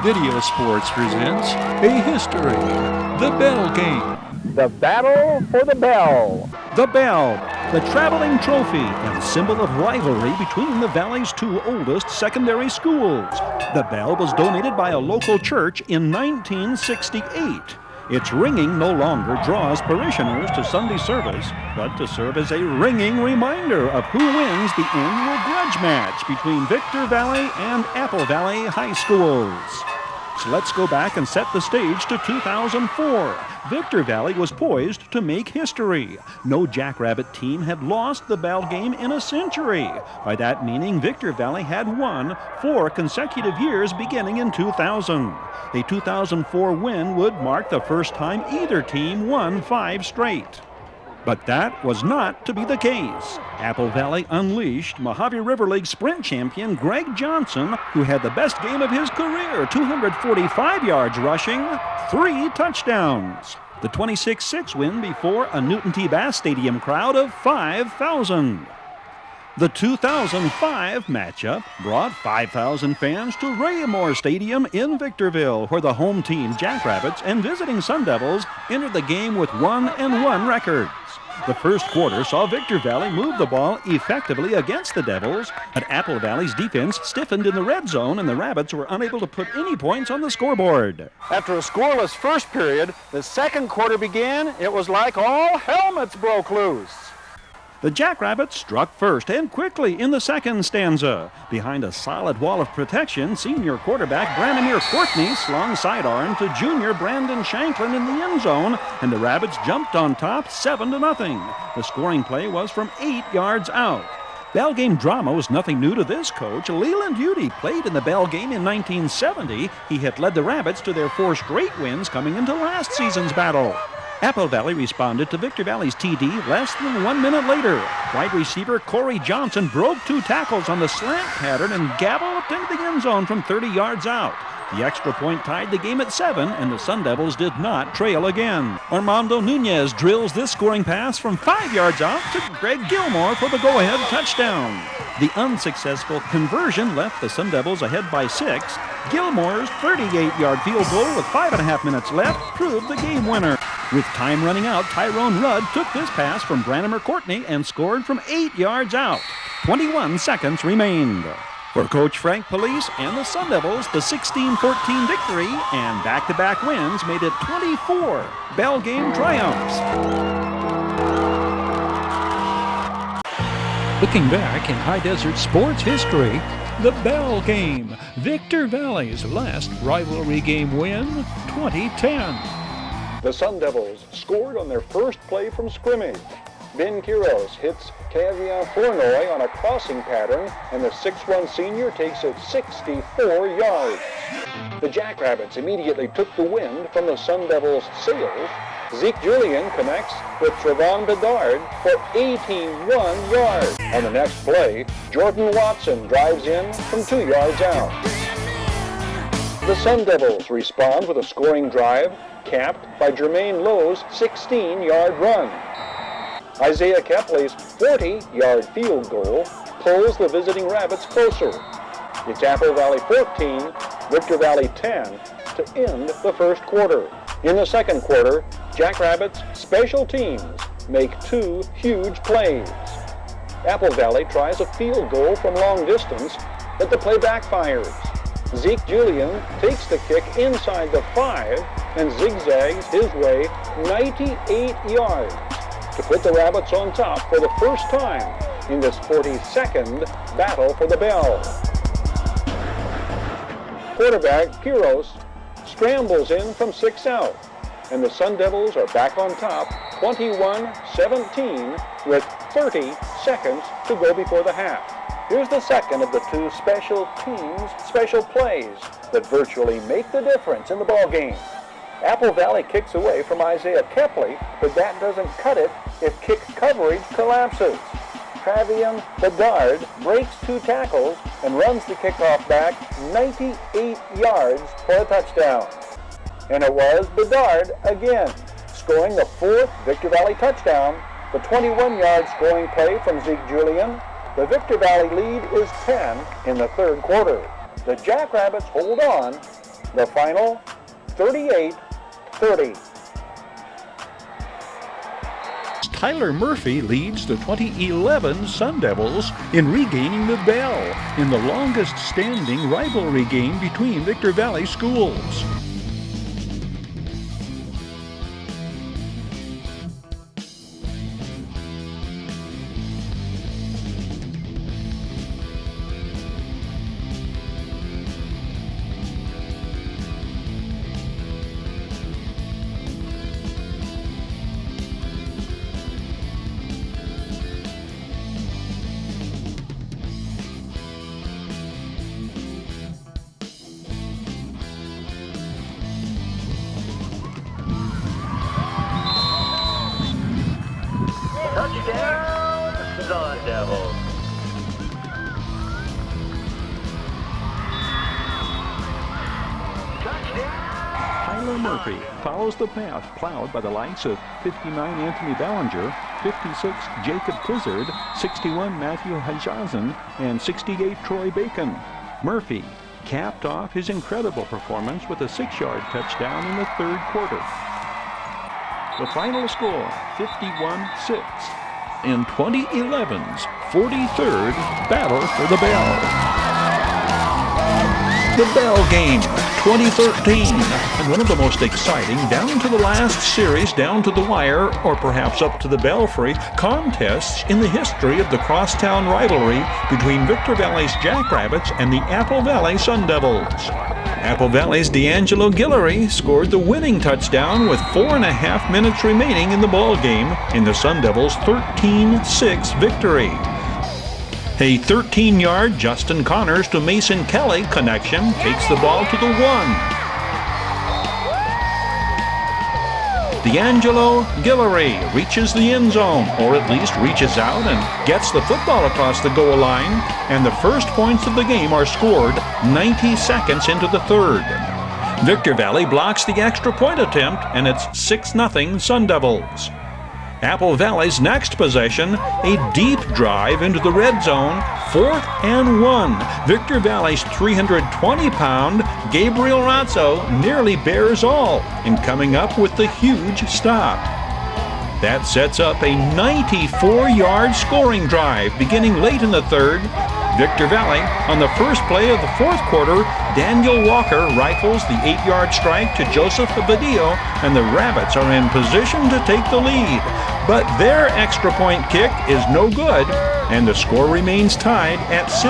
Videosportz presents a history, the Bell Game. The battle for the bell. The bell, the traveling trophy and symbol of rivalry between the Valley's two oldest secondary schools. The bell was donated by a local church in 1968. Its ringing no longer draws parishioners to Sunday service, but to serve as a ringing reminder of who wins the annual grudge match between Victor Valley and Apple Valley High Schools. So let's go back and set the stage to 2004. Victor Valley was poised to make history. No Jackrabbit team had lost the bell game in a century. By that meaning, Victor Valley had won 4 consecutive years beginning in 2000. A 2004 win would mark the first time either team won 5 straight. But that was not to be the case. Apple Valley unleashed Mojave River League sprint champion Greg Johnson, who had the best game of his career, 245 yards rushing, 3 touchdowns. The 26-6 win before a Newton T. Bass Stadium crowd of 5,000. The 2005 matchup brought 5,000 fans to Raymore Stadium in Victorville, where the home team Jackrabbits and visiting Sun Devils entered the game with 1-1 records. The first quarter saw Victor Valley move the ball effectively against the Devils, but Apple Valley's defense stiffened in the red zone and the Rabbits were unable to put any points on the scoreboard. After a scoreless first period, the second quarter began. It was like all helmets broke loose. The Jackrabbits struck first and quickly in the second stanza. Behind a solid wall of protection, senior quarterback Branimir Courtney slung sidearm to junior Brandon Shanklin in the end zone, and the Rabbits jumped on top 7-0. The scoring play was from 8 yards out. Bell game drama was nothing new to this coach. Leland Udy played in the Bell game in 1970. He had led the Rabbits to their 4 straight wins coming into last season's battle. Apple Valley responded to Victor Valley's TD less than 1 minute later. Wide receiver Corey Johnson broke 2 tackles on the slant pattern and galloped into the end zone from 30 yards out. The extra point tied the game at 7, and the Sun Devils did not trail again. Armando Nunez drills this scoring pass from 5 yards out to Greg Gilmore for the go-ahead touchdown. The unsuccessful conversion left the Sun Devils ahead by 6. Gilmore's 38-yard field goal with 5.5 minutes left proved the game winner. With time running out, Tyrone Rudd took this pass from Branimir Courtney and scored from 8 yards out. 21 seconds remained. For Coach Frank Police and the Sun Devils, the 16-14 victory and back-to-back wins made it 24 Bell game triumphs. Looking back in High Desert sports history, the Bell Game, Victor Valley's last rivalry game win, 2010. The Sun Devils scored on their first play from scrimmage. Ben Quiros hits Cavian Flournoy on a crossing pattern, and the 6'1 senior takes it 64 yards. The Jackrabbits immediately took the wind from the Sun Devils' sails. Zeke Julian connects with Trevon Bedard for 81 yards. On the next play, Jordan Watson drives in from 2 yards out. The Sun Devils respond with a scoring drive, capped by Jermaine Lowe's 16-yard run. Isaiah Kepley's 40-yard field goal pulls the visiting Rabbits closer. It's Apple Valley 14, Victor Valley 10 to end the first quarter. In the second quarter, Jackrabbits special teams make 2 huge plays. Apple Valley tries a field goal from long distance, but the play backfires. Zeke Julian takes the kick inside the 5 and zigzags his way 98 yards to put the Rabbits on top for the first time in this 42nd battle for the bell. Quarterback Quiros scrambles in from 6 out, and the Sun Devils are back on top 21-17 with 30 seconds to go before the half. Here's the second of the 2 special teams' special plays that virtually make the difference in the ball game. Apple Valley kicks away from Isaiah Kepley, but that doesn't cut it if kick coverage collapses. Travian Bedard breaks 2 tackles and runs the kickoff back 98 yards for a touchdown. And it was Bedard again, scoring the 4th Victor Valley touchdown, the 21-yard scoring play from Zeke Julian. The Victor Valley lead is 10 in the third quarter. The Jackrabbits hold on The final, 38-30. Tyler Murphy leads the 2011 Sun Devils in regaining the bell in the longest-standing rivalry game between Victor Valley schools. Touchdown, Sun Devils. Tyler Murphy follows the path plowed by the likes of 59 Anthony Ballinger, 56 Jacob Tizard, 61 Matthew Hajazen, and 68 Troy Bacon. Murphy capped off his incredible performance with a 6-yard touchdown in the third quarter. The final score, 51-6, in 2011's 43rd Battle for the Bell. The Bell Game 2013, and one of the most exciting down to the last series, down to the wire, or perhaps up to the belfry, contests in the history of the crosstown rivalry between Victor Valley's Jackrabbits and the Apple Valley Sun Devils. Apple Valley's D'Angelo Guillory scored the winning touchdown with 4.5 minutes remaining in the ball game in the Sun Devils' 13-6 victory. A 13-yard Justin Connors to Mason Kelly connection takes the ball to the 1. D'Angelo Guillory reaches the end zone, or at least reaches out and gets the football across the goal line, and the first points of the game are scored 90 seconds into the third. Victor Valley blocks the extra point attempt, and it's 6-0 Sun Devils. Apple Valley's next possession, a deep drive into the red zone, 4th and 1. Victor Valley's 320-pound Gabriel Razzo nearly bears all in coming up with the huge stop. That sets up a 94-yard scoring drive beginning late in the third. Victor Valley, on the first play of the fourth quarter, Daniel Walker rifles the 8-yard strike to Joseph Badillo, and the Rabbits are in position to take the lead. But their extra point kick is no good, and the score remains tied at 6.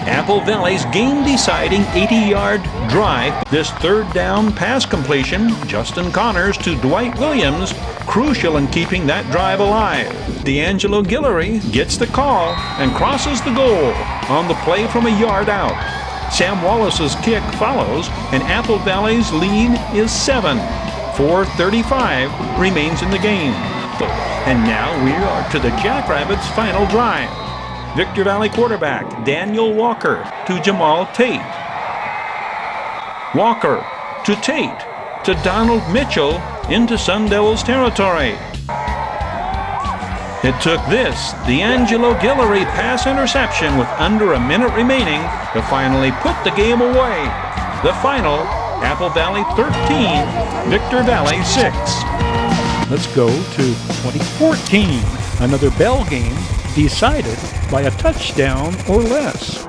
Apple Valley's game-deciding 80-yard drive, this third down pass completion, Justin Connors to Dwight Williams, crucial in keeping that drive alive. D'Angelo Guillory gets the call and crosses the goal on the play from a yard out. Sam Wallace's kick follows, and Apple Valley's lead is 7. 4:35 remains in the game. And now we are to the Jackrabbits' final drive. Victor Valley quarterback Daniel Walker to Jamal Tate. Walker to Tate to Donald Mitchell into Sun Devils territory. It took this D'Angelo Guillory pass interception with under a minute remaining to finally put the game away. The final, Apple Valley 13, Victor Valley 6. Let's go to 2014, another Bell game decided by a touchdown or less.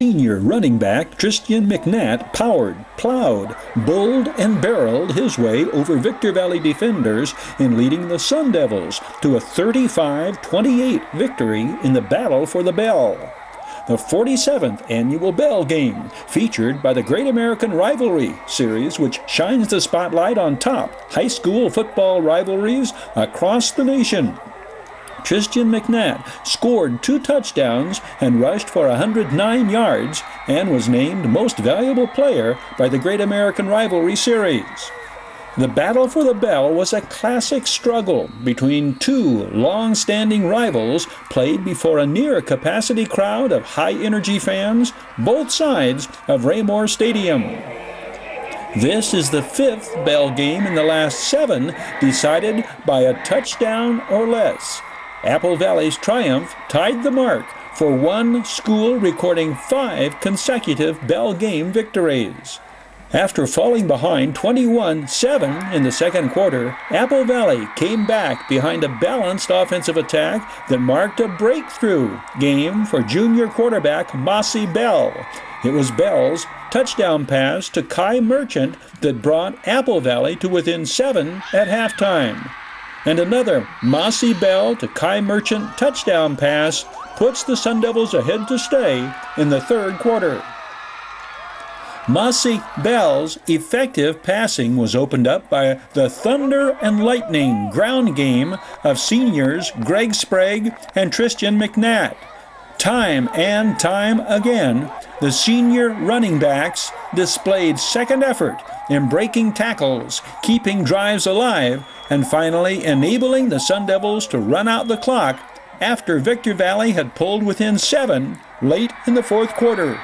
Senior running back Tristan McNatt plowed, bulled, and barreled his way over Victor Valley defenders in leading the Sun Devils to a 35-28 victory in the Battle for the Bell. The 47th annual Bell Game, featured by the Great American Rivalry series, which shines the spotlight on top high school football rivalries across the nation. Tristan McNatt scored 2 touchdowns and rushed for 109 yards and was named Most Valuable Player by the Great American Rivalry series. The Battle for the Bell was a classic struggle between two long-standing rivals played before a near-capacity crowd of high-energy fans, both sides of Raymore Stadium. This is the 5th Bell game in the last 7 decided by a touchdown or less. Apple Valley's triumph tied the mark for one school recording 5 consecutive bell game victories. After falling behind 21-7 in the second quarter, Apple Valley came back behind a balanced offensive attack that marked a breakthrough game for junior quarterback Mossy Bell. It was Bell's touchdown pass to Kai Merchant that brought Apple Valley to within 7 at halftime. And another Mossy Bell to Kai Merchant touchdown pass puts the Sun Devils ahead to stay in the third quarter. Mossy Bell's effective passing was opened up by the thunder and lightning ground game of seniors Greg Sprague and Tristan McNatt. Time and time again, the senior running backs displayed second effort in breaking tackles, keeping drives alive, and finally enabling the Sun Devils to run out the clock after Victor Valley had pulled within 7 late in the fourth quarter.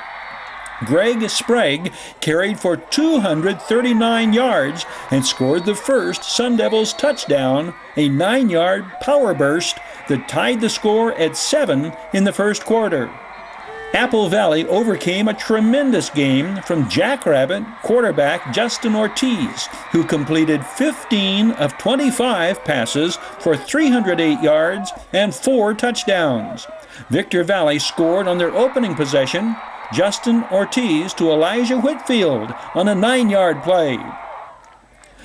Greg Sprague carried for 239 yards and scored the first Sun Devils touchdown, a 9-yard power burst that tied the score at 7 in the first quarter. Apple Valley overcame a tremendous game from Jackrabbit quarterback Justin Ortiz, who completed 15 of 25 passes for 308 yards and 4 touchdowns. Victor Valley scored on their opening possession, Justin Ortiz to Elijah Whitfield on a 9-yard play.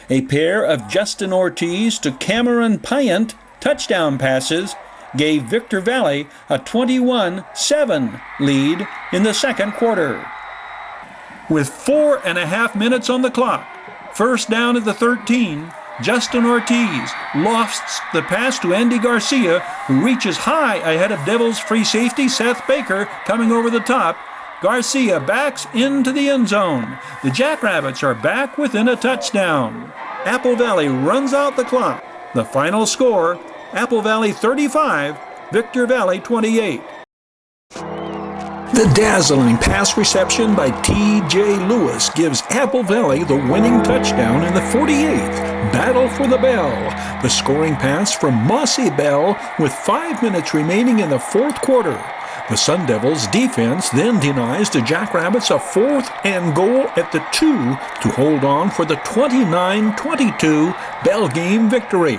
A pair of Justin Ortiz to Cameron Pyant touchdown passes gave Victor Valley a 21-7 lead in the second quarter. With 4.5 minutes on the clock, first down at the 13, Justin Ortiz lofts the pass to Andy Garcia, who reaches high ahead of Devils free safety Seth Baker coming over the top. Garcia backs into the end zone. The Jackrabbits are back within a touchdown. Apple Valley runs out the clock. The final score, Apple Valley 35, Victor Valley 28. The dazzling pass reception by T.J. Lewis gives Apple Valley the winning touchdown in the 48th. Battle for the Bell. The scoring pass from Mossy Bell with 5 minutes remaining in the fourth quarter. The Sun Devils defense then denies the Jackrabbits a 4th and goal at the 2 to hold on for the 29-22 Bell game victory.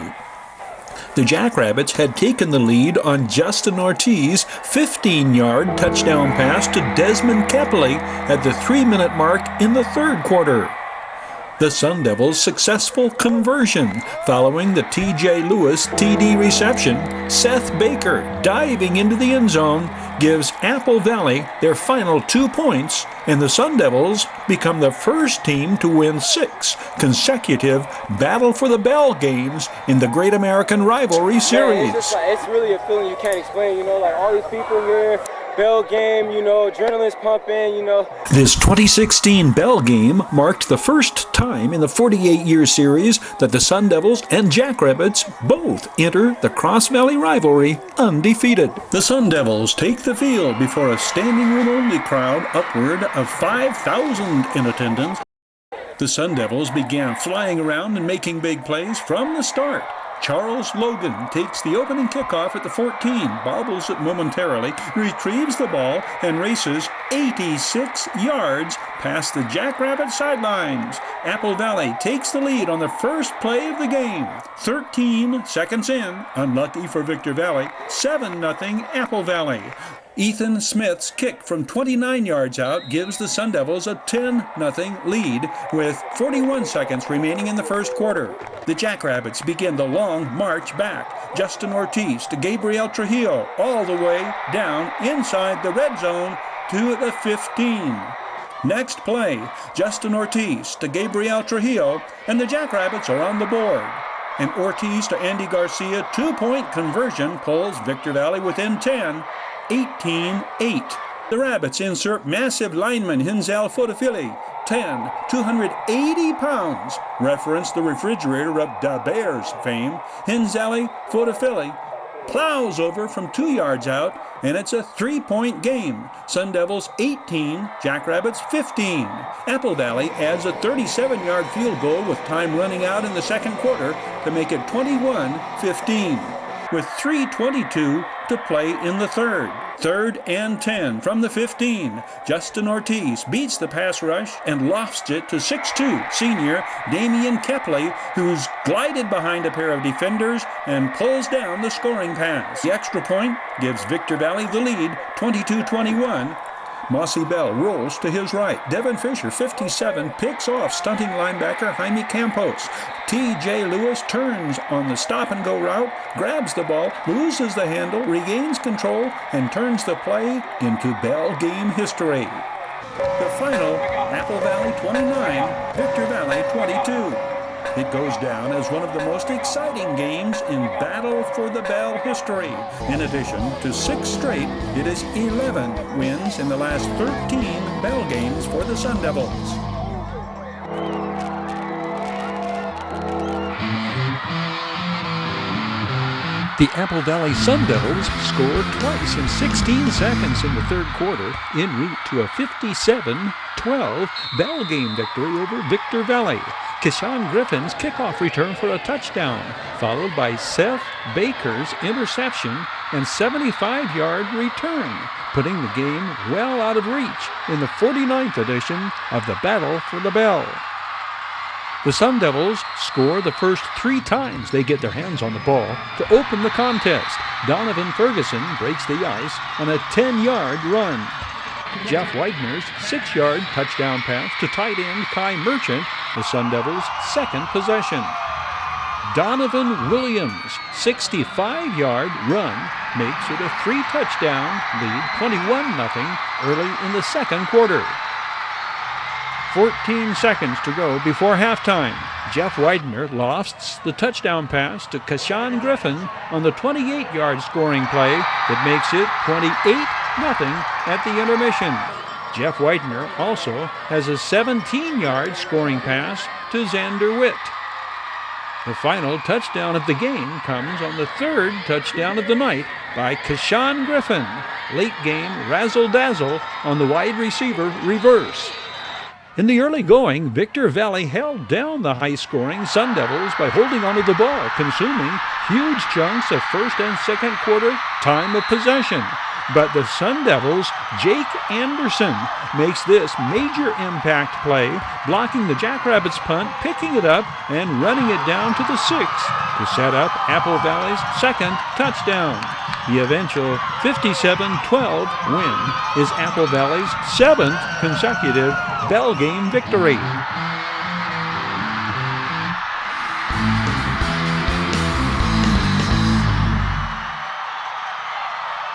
The Jackrabbits had taken the lead on Justin Ortiz's 15-yard touchdown pass to Desmond Kepley at the 3-minute mark in the third quarter. The Sun Devils' successful conversion following the T.J. Lewis TD reception, Seth Baker diving into the end zone, gives Apple Valley their final 2 points, and the Sun Devils become the first team to win 6 consecutive Battle for the Bell games in the Great American Rivalry Series. It's really a feeling you can't explain, like all these people here. Bell game, adrenaline's pumping, This 2016 Bell game marked the first time in the 48-year series that the Sun Devils and Jackrabbits both enter the Cross Valley rivalry undefeated. The Sun Devils take the field before a standing room only crowd upward of 5,000 in attendance. The Sun Devils began flying around and making big plays from the start. Charles Logan takes the opening kickoff at the 14, bobbles it momentarily, retrieves the ball, and races 86 yards past the Jackrabbit sidelines. Apple Valley takes the lead on the first play of the game. 13 seconds in, unlucky for Victor Valley, 7-0 Apple Valley. Ethan Smith's kick from 29 yards out gives the Sun Devils a 10-0 lead with 41 seconds remaining in the first quarter. The Jackrabbits begin the long march back. Justin Ortiz to Gabriel Trujillo all the way down inside the red zone to the 15. Next play, Justin Ortiz to Gabriel Trujillo, and the Jackrabbits are on the board. An Ortiz to Andy Garcia 2-point conversion pulls Victor Valley within 10. 18-8. The Rabbits insert massive lineman Hinzel Fotofili, 10, 280 pounds. Reference the refrigerator of Da Bears fame. Hinzel Fotofili plows over from 2 yards out, and it's a 3-point game. Sun Devils 18, Jackrabbits 15. Apple Valley adds a 37-yard field goal with time running out in the second quarter to make it 21-15. with 3:22 to play in the third. 3rd and 10 from the 15. Justin Ortiz beats the pass rush and lofts it to 6'2" senior Damian Kepley, who's glided behind a pair of defenders and pulls down the scoring pass. The extra point gives Victor Valley the lead, 22-21. Mossy Bell rolls to his right. Devin Fisher, 57, picks off stunting linebacker Jaime Campos. T.J. Lewis turns on the stop-and-go route, grabs the ball, loses the handle, regains control, and turns the play into Bell game history. The final, Apple Valley 29, Victor Valley 22. It goes down as one of the most exciting games in Battle for the Bell history. In addition to 6 straight, it is 11 wins in the last 13 Bell games for the Sun Devils. The Apple Valley Sun Devils scored twice in 16 seconds in the third quarter, en route to a 57-12 Bell game victory over Victor Valley. Keshawn Griffin's kickoff return for a touchdown, followed by Seth Baker's interception and 75-yard return, putting the game well out of reach in the 49th edition of the Battle for the Bell. The Sun Devils score the first 3 times they get their hands on the ball to open the contest. Donovan Ferguson breaks the ice on a 10-yard run. Jeff Widener's 6-yard touchdown pass to tight end Kai Merchant, the Sun Devils' second possession. Donovan Williams' 65-yard run makes it a 3-touchdown lead, 21-0 early in the second quarter. 14 seconds to go before halftime. Jeff Widener lofts the touchdown pass to Keshawn Griffin on the 28-yard scoring play that makes it 28-0 at the intermission. Jeff Widener also has a 17-yard scoring pass to Xander Witt. The final touchdown of the game comes on the 3rd touchdown of the night by Keshawn Griffin. Late game razzle-dazzle on the wide receiver reverse. In the early going, Victor Valley held down the high-scoring Sun Devils by holding onto the ball, consuming huge chunks of first and second quarter time of possession. But the Sun Devils' Jake Anderson makes this major impact play, blocking the Jackrabbits' punt, picking it up, and running it down to the 6 to set up Apple Valley's second touchdown. The eventual 57-12 win is Apple Valley's 7th consecutive Bell game victory.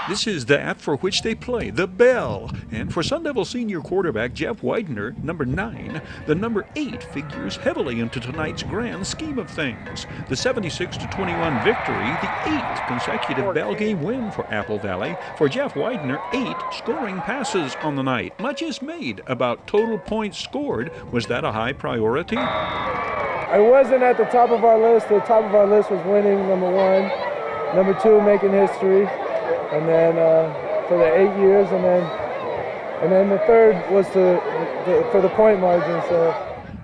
This is the app for which they play, the Bell. And for Sun Devil senior quarterback Jeff Widener, number 9, the number 8 figures heavily into tonight's grand scheme of things. The 76-21 victory, the 8th consecutive Bell game win for Apple Valley. For Jeff Widener, 8 scoring passes on the night. Much is made about total points scored. Was that a high priority? It wasn't at the top of our list. The top of our list was winning, number 1. Number 2, making history. And then for the 8 years, and then the 3rd was for the point margin. So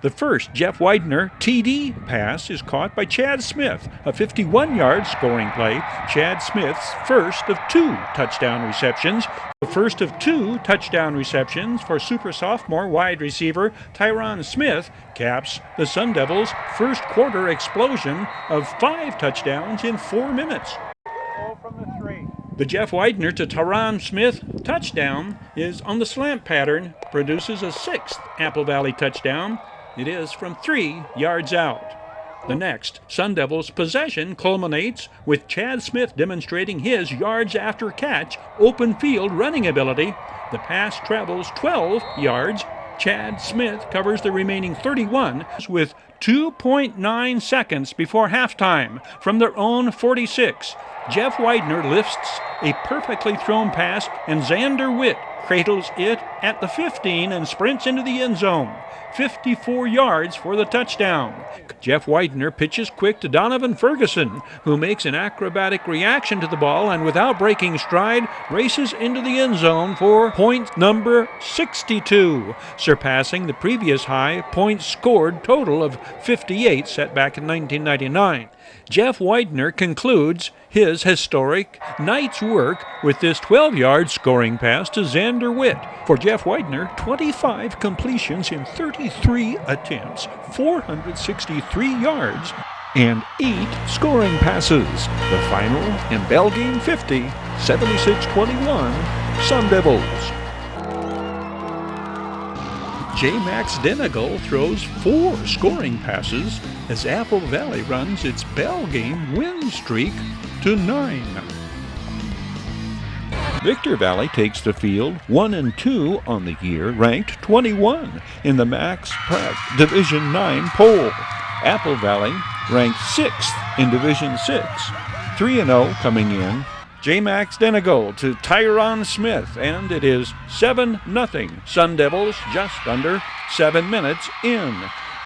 the first Jeff Widener TD pass is caught by Chad Smith, a 51-yard scoring play. Chad Smith's first of 2 touchdown receptions. The first of 2 touchdown receptions for super sophomore wide receiver Tyron Smith caps the Sun Devils' first quarter explosion of 5 touchdowns in 4 minutes. The Jeff Widener to Tyron Smith touchdown is on the slant pattern, produces a 6th Apple Valley touchdown. It is from 3 yards out. The next Sun Devils possession culminates with Chad Smith demonstrating his yards after catch, open field running ability. The pass travels 12 yards. Chad Smith covers the remaining 31 with 2.9 seconds before halftime from their own 46. Jeff Widener lifts a perfectly thrown pass, and Xander Witt cradles it at the 15 and sprints into the end zone. 54 yards for the touchdown. Jeff Widener pitches quick to Donovan Ferguson, who makes an acrobatic reaction to the ball and without breaking stride, races into the end zone for point number 62, surpassing the previous high points scored total of 58 set back in 1999. Jeff Widener concludes his historic night's work with this 12-yard scoring pass to Xander Witt. For Jeff Widener, 25 completions in 33 attempts, 463 yards, and 8 scoring passes. The final in Bell Game 50, 76-21, Sun Devils. J. Max Denegal throws 4 scoring passes as Apple Valley runs its Bell Game win streak to 9. Victor Valley takes the field 1-2 on the year, ranked 21 in the Max Pratt Division 9 poll. Apple Valley ranked 6th in Division 6, 3-0 coming in. J. Max Denegal to Tyron Smith, and it is 7-0. Sun Devils just under 7 minutes in.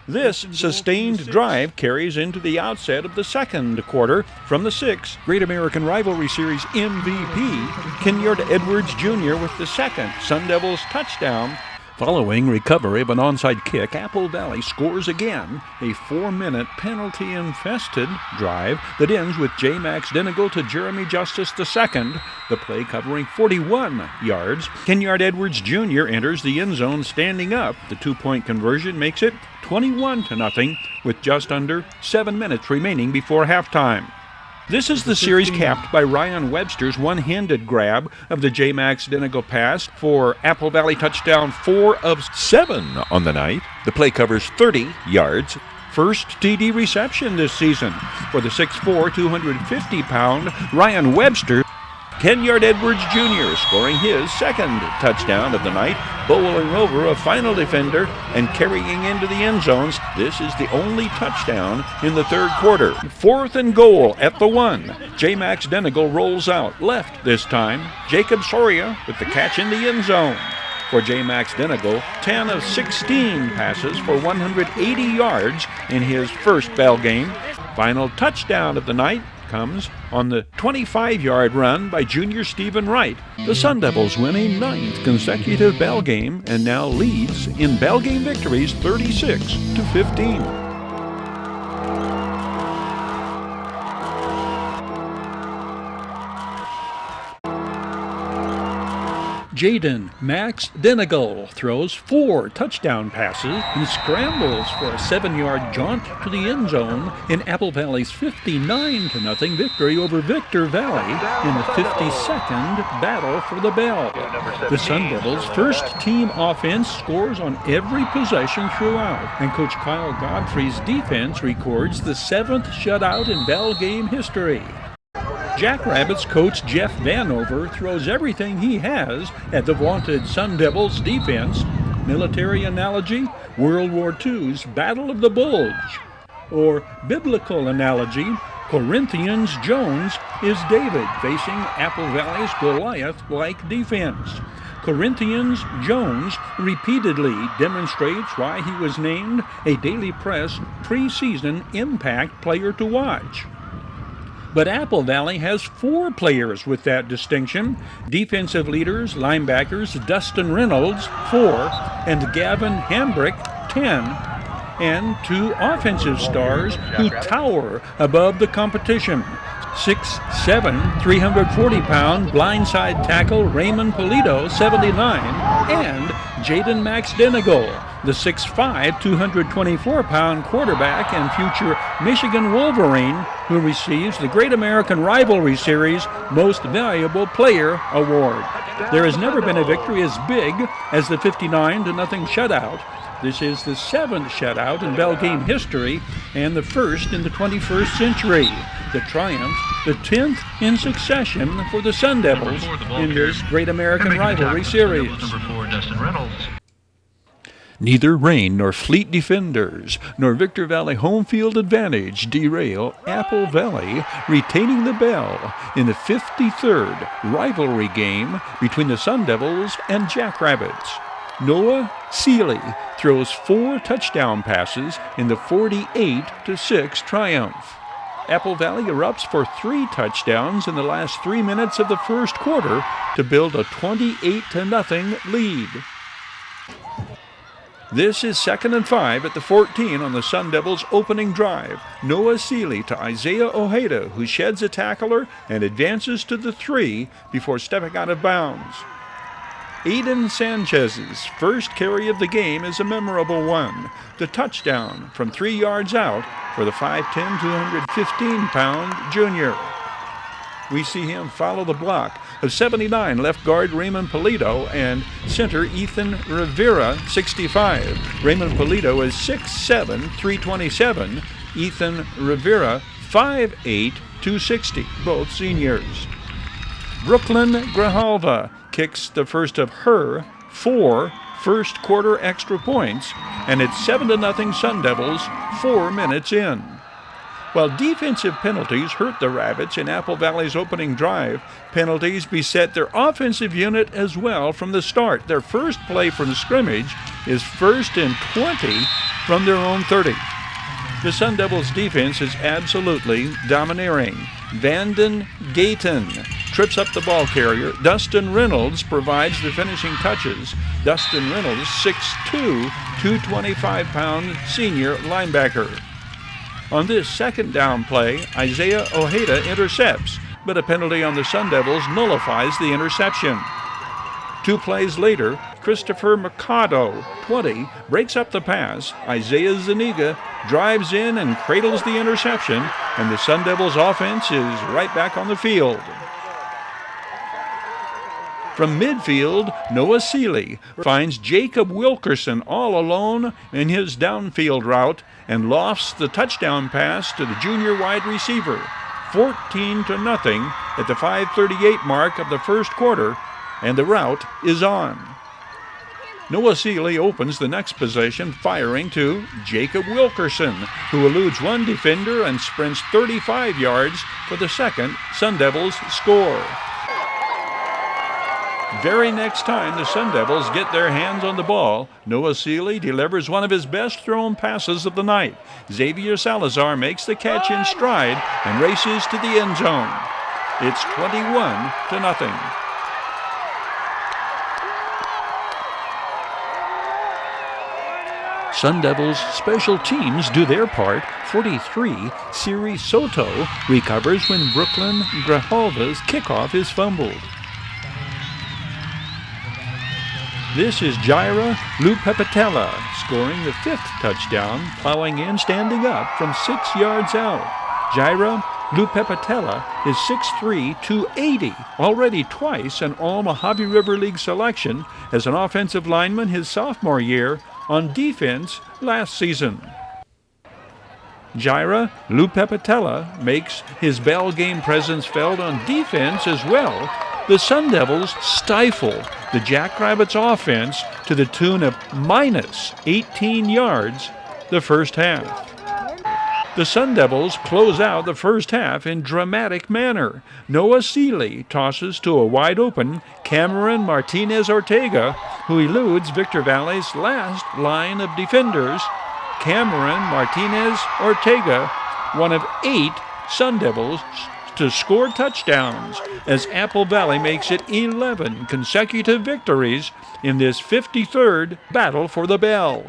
This sustained drive carries into the outset of the second quarter from the 6th Great American Rivalry Series MVP, Kenyard Edwards Jr. with the second Sun Devils touchdown. Following recovery of an onside kick, Apple Valley scores again, a 4-minute penalty-infested drive that ends with J. Max Denegal to Jeremy Justice II, the play covering 41 yards. Kenyard Edwards Jr. enters the end zone standing up. The 2-point conversion makes it 21-0 with just under 7 minutes remaining before halftime. This is the series capped by Ryan Webster's one-handed grab of the J. Max Denegal pass for Apple Valley touchdown 4 of 7 on the night. The play covers 30 yards. First TD reception this season for the 6'4", 250-pound Ryan Webster. Kenyard Edwards Jr. scoring his second touchdown of the night, bowling over a final defender and carrying into the end zones. This is the only touchdown in the third quarter. 4th and goal at the 1. J. Max Denegal rolls out left this time. Jacob Soria with the catch in the end zone. For J. Max Denegal, 10 of 16 passes for 180 yards in his first Bell Game. Final touchdown of the night comes on the 25-yard run by junior Stephen Wright. The Sun Devils win a 9th consecutive Bell Game and now leads in Bell Game victories 36-15. Jaden Max Denegal throws 4 touchdown passes and scrambles for a 7-yard jaunt to the end zone in Apple Valley's 59-0 victory over Victor Valley in the 52nd battle for the Bell. The Sun Devils' first team offense scores on every possession throughout, and Coach Kyle Godfrey's defense records the 7th shutout in Bell Game history. Jackrabbits coach Jeff Vanover throws everything he has at the vaunted Sun Devils defense. Military analogy, World War II's Battle of the Bulge. Or biblical analogy, Corinthians Jones is David facing Apple Valley's Goliath-like defense. Corinthians Jones repeatedly demonstrates why he was named a Daily Press preseason impact player to watch. But Apple Valley has 4 players with that distinction. Defensive leaders, linebackers Dustin Reynolds, 4, and Gavin Hambrick, 10, and 2 offensive stars who tower above the competition. 6'7", 340-pound blindside tackle Raymond Polito, 79, and Jaden Max Denegal, the 6'5", 224-pound quarterback and future Michigan Wolverine, who receives the Great American Rivalry Series Most Valuable Player Award. There has never been a victory as big as the 59-0 shutout. This is the 7th shutout in Bell Game history and the first in the 21st century. The triumph, the 10th in succession for the Sun Devils in this Great American Rivalry Series. Number 4, Dustin Reynolds. Neither rain nor fleet defenders nor Victor Valley home field advantage derail Apple Valley retaining the Bell in the 53rd rivalry game between the Sun Devils and Jackrabbits. Noah Seeley throws 4 touchdown passes in the 48-6 triumph. Apple Valley erupts for 3 touchdowns in the last 3 minutes of the first quarter to build a 28-0 lead. This is 2nd and 5 at the 14 on the Sun Devils' opening drive. Noah Seeley to Isaiah Ojeda, who sheds a tackler and advances to the 3 before stepping out of bounds. Aiden Sanchez's first carry of the game is a memorable one. The touchdown from 3 yards out for the 5'10", 215-pound junior. We see him follow the block of 79 left guard Raymond Polito and center Ethan Rivera, 65. Raymond Polito is 6'7", 327. Ethan Rivera, 5'8", 260, both seniors. Brooklyn Grijalva kicks the first of her 4 first quarter extra points, and it's 7-0 Sun Devils 4 minutes in. While defensive penalties hurt the Rabbits in Apple Valley's opening drive, penalties beset their offensive unit as well from the start. Their first play from scrimmage is 1st and 20 from their own 30. The Sun Devils' defense is absolutely domineering. Vanden Gayton trips up the ball carrier. Dustin Reynolds provides the finishing touches. Dustin Reynolds, 6'2", 225-pound senior linebacker. On this second down play, Isaiah Ojeda intercepts, but a penalty on the Sun Devils nullifies the interception. 2 plays later, Christopher Mercado, 20, breaks up the pass. Isaiah Zuniga drives in and cradles the interception, and the Sun Devils' offense is right back on the field. From midfield, Noah Seeley finds Jacob Wilkerson all alone in his downfield route and lofts the touchdown pass to the junior wide receiver. 14-0 at the 5:38 mark of the first quarter, and the route is on. Noah Seeley opens the next possession, firing to Jacob Wilkerson, who eludes one defender and sprints 35 yards for the second Sun Devils score. Very next time the Sun Devils get their hands on the ball, Noah Seeley delivers one of his best thrown passes of the night. Xavier Salazar makes the catch in stride and races to the end zone. It's 21-0. Sun Devils special teams do their part. 43, Siri Soto recovers when Brooklyn Grijalva's kickoff is fumbled. This is Jaira Lupepetela scoring the 5th touchdown, plowing in, standing up from 6 yards out. Jaira Lupepetela is 6'3", 280, already twice an All-Mojave River League selection as an offensive lineman his sophomore year, on defense last season. Jaira Lupepetela makes his bell game presence felt on defense as well. The Sun Devils stifle the Jackrabbits offense to the tune of minus 18 yards the first half. The Sun Devils close out the first half in dramatic manner. Noah Seeley tosses to a wide-open Cameron Martinez-Ortega, who eludes Victor Valley's last line of defenders. Cameron Martinez-Ortega, one of 8 Sun Devils to score touchdowns, as Apple Valley makes it 11 consecutive victories in this 53rd battle for the bell.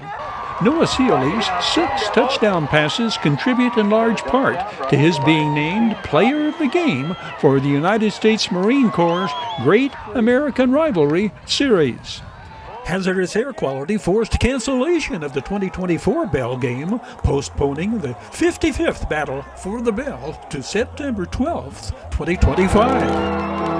Noah Seeley's 6 touchdown passes contribute in large part to his being named Player of the Game for the United States Marine Corps' Great American Rivalry Series. Hazardous air quality forced cancellation of the 2024 Bell game, postponing the 55th Battle for the Bell to September 12th, 2025.